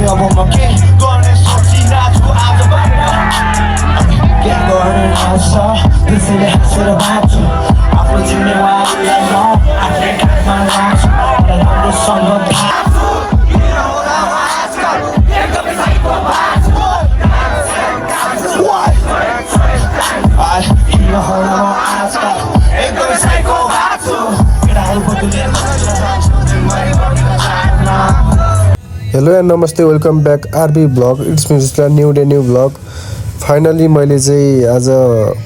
म के गर्ने सोचिरहेछु आज के गर्ने आउँछ त्यसैले हाँसेर बाँच्छु आफ्नो जिम्मेवारीलाई म आफ्नै काखमा राख्छु राम्रोसँग हेलो एन्ड नमस्ते welcome back RB blog it's मिज new day new blog finally मैले चाहिँ आज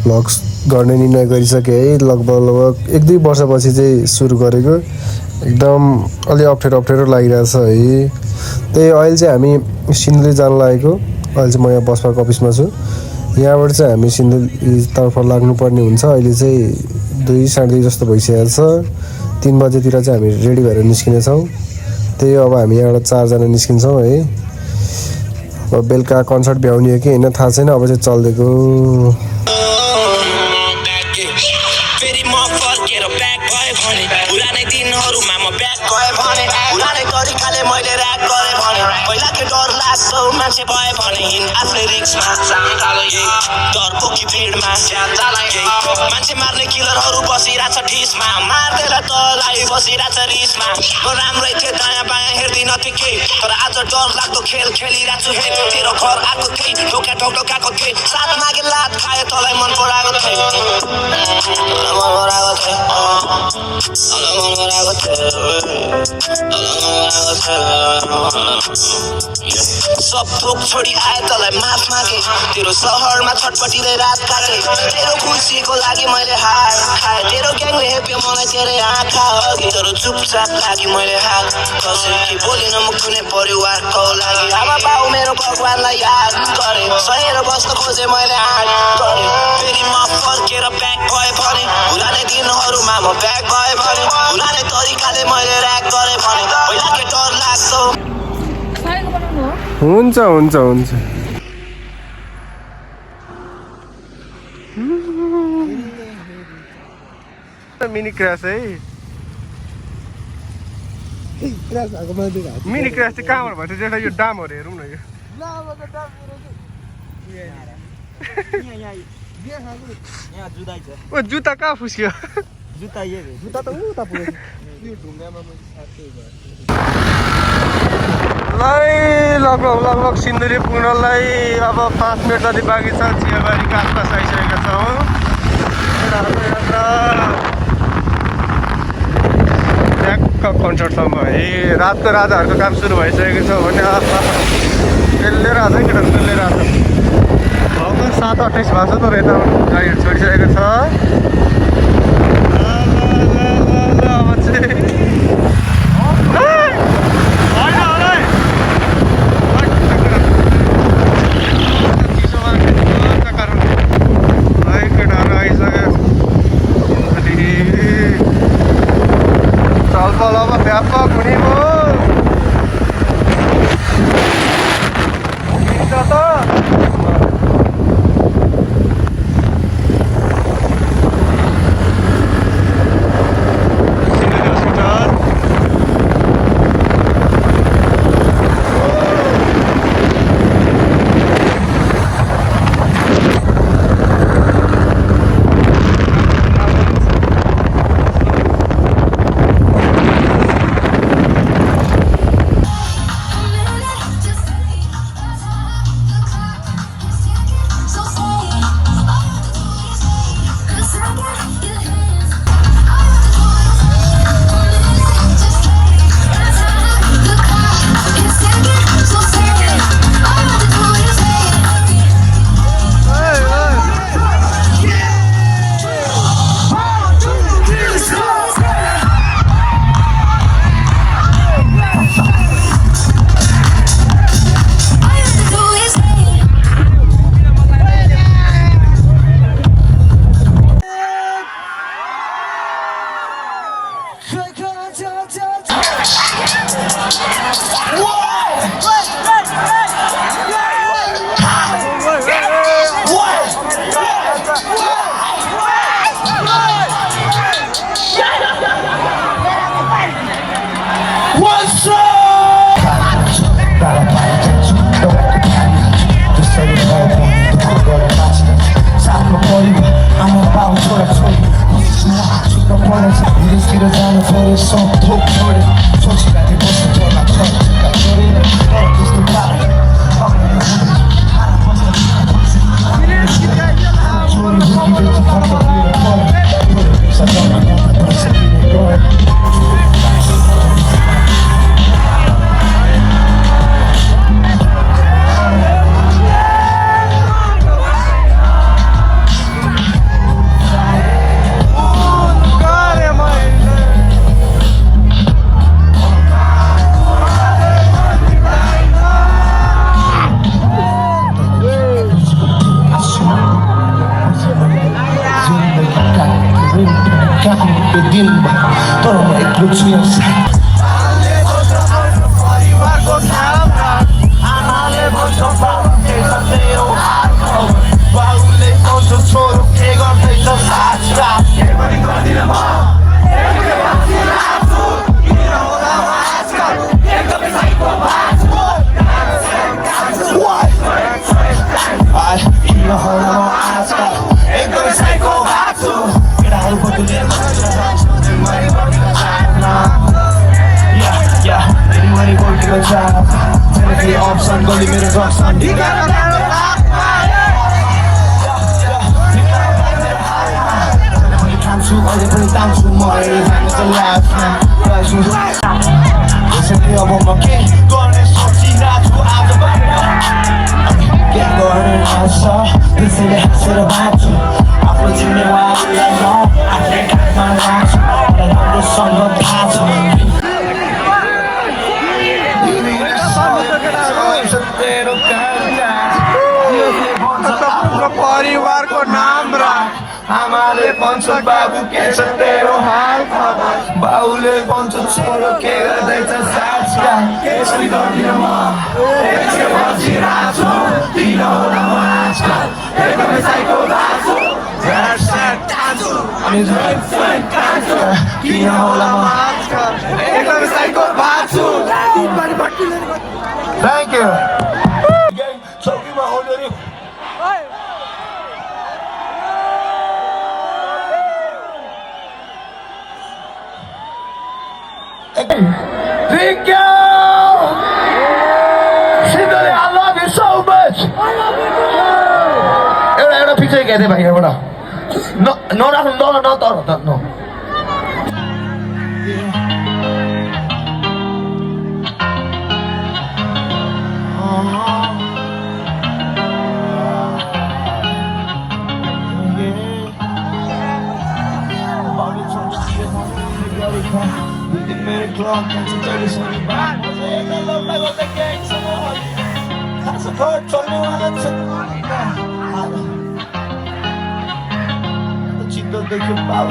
ब्लग्स गर्ने निर्णय गरिसकेँ है लगभग 1-2 वर्षपछि चाहिँ सुरु गरेको एकदम अलि अप्ठ्यारो लागिरहेछ है त्यही अहिले चाहिँ हामी सिन्धुली जान लागेको अहिले चाहिँ म यहाँ बस पार्क अफिसमा छु यहाँबाट चाहिँ हामी सिन्धुलीतर्फ लाग्नुपर्ने हुन्छ अहिले चाहिँ 2-2:30 जस्तो भइसकेको छ 3 बजेतिर चाहिँ हामी रेडी भएर निस्किनेछौँ त्यही अब हामी यहाँबाट 4 जना निस्किन्छौँ है अब बेलुका कन्सर्ट भ्याउने हो कि होइन थाहा छैन अब चाहिँ चल्दिएको मान्छे भए भने आफ्नै रिक्समा डरको कि भिडमा मान्छे मार्ने किलरहरू बसिरहेछ ठिसमा मार्दैन तलाई बसिरहेछ रिसमा म राम्रै थिएँ दायाँ बायाँ हेर्दिन थिएँ केही तर आज डर लाग्दो खेल खेलिरहेको छु हे तेरो घर आएको थिएँ ढोका ढोकाको थिएँ साथ मागे लात खाए तँलाई मन पराएको थिएँ सब थोक छोडी आए तँलाई माफ मागे तेरो सहरमा छटपटिँदै रात काटे तेरो खुसीको लागि मैले हार खाएँ तेरो ग्याङले हेप्यो मलाई तेरै आँखा अघि तर चुपचाप लागि मैले हात कसरी कि बोलिन म कुनै परिवारको लागि आमा बाउ मेरो भगवानलाई याद गरे सहेर बस्न खोजेँ मैले आँट गरे फेरि म फर्केर ब्याक भए भने भुलाने दिनहरूमा म ब्याक भए भने भुलाने तरिकाले मैले ऱ्याक गरेँ भने पहिला के डर लाग्छ हुन्छ मिनी क्रास है मिनी क्रास चाहिँ कहाँबाट भन्छ जेठा यो डामहरू हेरौँ न यो जुत्ता कहाँ फुस्क्यो जुत्ता त उता पुग्यो लगभग सिन्धुली पुग्नलाई अब 5 मिनट जति बाँकी छ चियाबारीको आसपास आइसकेका छौँ ट्याक्क कन्सर्टसम्म है रातको राजाहरूको काम सुरु भइसकेको छ भने त्यसले राजा केटा त्यसले राजा लगभग 7:28 भएको छ तर यता गाडीहरू छोडिसकेको छ अब चाहिँ व्यापक हुने भयो my child. Tennessee option, gully मेरो जक्सन Tansu, अहिले पनि तान्छु म हेर्नु त लास्ट त्यसैले अब म के गर्ने सोचिरहेको छु आजबाट के गर्ने आछ त्यसैले हाँसेर बाँच्छु आफ्नो जिम्मेवारीलाई म आफै काखमा राख्छु मलाई राम्रोसँग थाहा छ परिवारको नाम राख आमाले भन्छ बाबु के छ तेरो हाल खबर बाउले भन्छ छोरो के गर्दैछ साथका यसरी गर्दिन म यसरी बसिरहेको छु किन होला म आजकल एकदमै साइको भएको छु किन होला म आजकल एकदमै साइको भएको छु थ्याङ्क यू चौकीमा आउनु Thank you! Shindali, I love you so much! I love you too! एउटा पिक्चर गएको थिएँ भाइबाट नराख्नु न Minute clock, that's a 30-second back. I love like what the gang's on. That's a card, told me what I'm saying. The chico de que pau,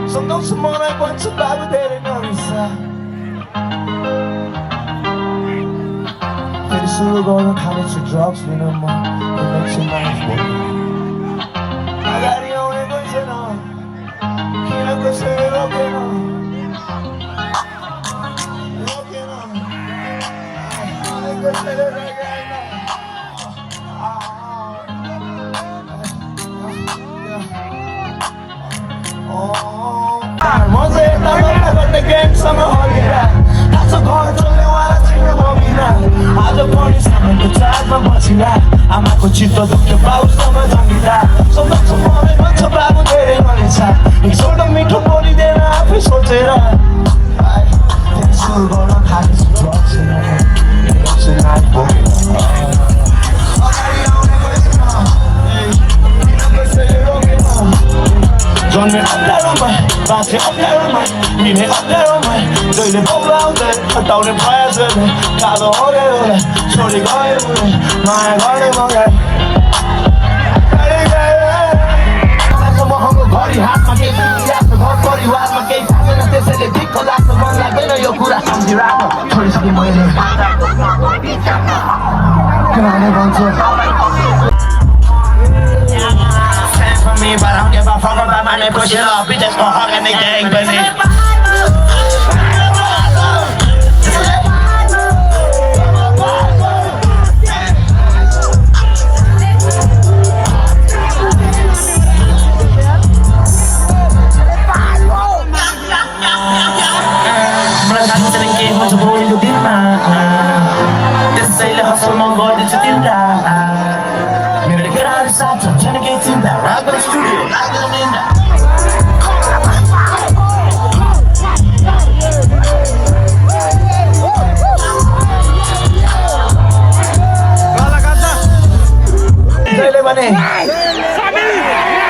some não se mora quando se dá o dele não isso. Feliz lugar no college to drugs, we no more. It makes your life work. I got the only ones in on. Can't go say it okay no. आमाको चित्त दुख्यो बाउसँग जमिदा सम्झ मनै भन्छ बाबु धेरै गरेछ एकचोटि मिठो बोलिदिएर आफै सोचेर सुरु गर्न थालेछु जन्मे अप्ठ्यारोमा बाँचे अप्ठ्यारोमा मिने अप्ठ्यारोमा जहिले बोलाउँदै हटाउने प्रयासले कालो हरेर छोडी गयो उनी माया गर्ने मगाए महँगो घडी हातमा केही आफ्नो घर परिवारमा केही थालेन त्यसैले दिक्क लाग्छ मन लाग्दैन यो कुरा सम्झिराख्न छोडिसकेँ मैले किनभने भन्छ me, but I don't give a fuck about my name. Push it off, bitch, that's my heart and they gang banging.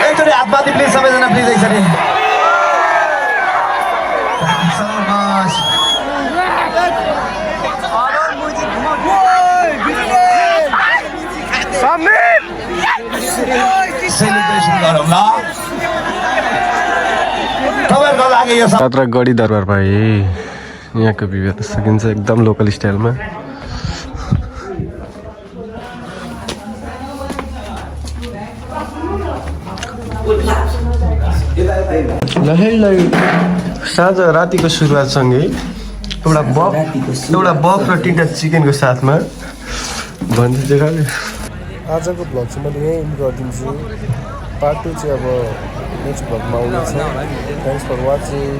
एकचोटि हातमाथि प्लिज सबैजना प्लिज एकचोटि सेलिब्रेसन गरौँ ल तपाईँहरूको लागि यो यात्रागढी दरबार भाइ यहाँको विभेद सकिन्छ एकदम लोकल स्टाइलमा लहेलाई साँझ रातिको सुरुवातसँगै एउटा बफ र तिनवटा चिकनको साथमा भन्दै जग्गाले आजको भ्लग चाहिँ मैले यहीँ इन्ड गरिदिन्छु पार्ट 2 चाहिँ अब नेक्स्ट भ्लगमा आउनेछ थ्याङ्क्स फर वाचिङ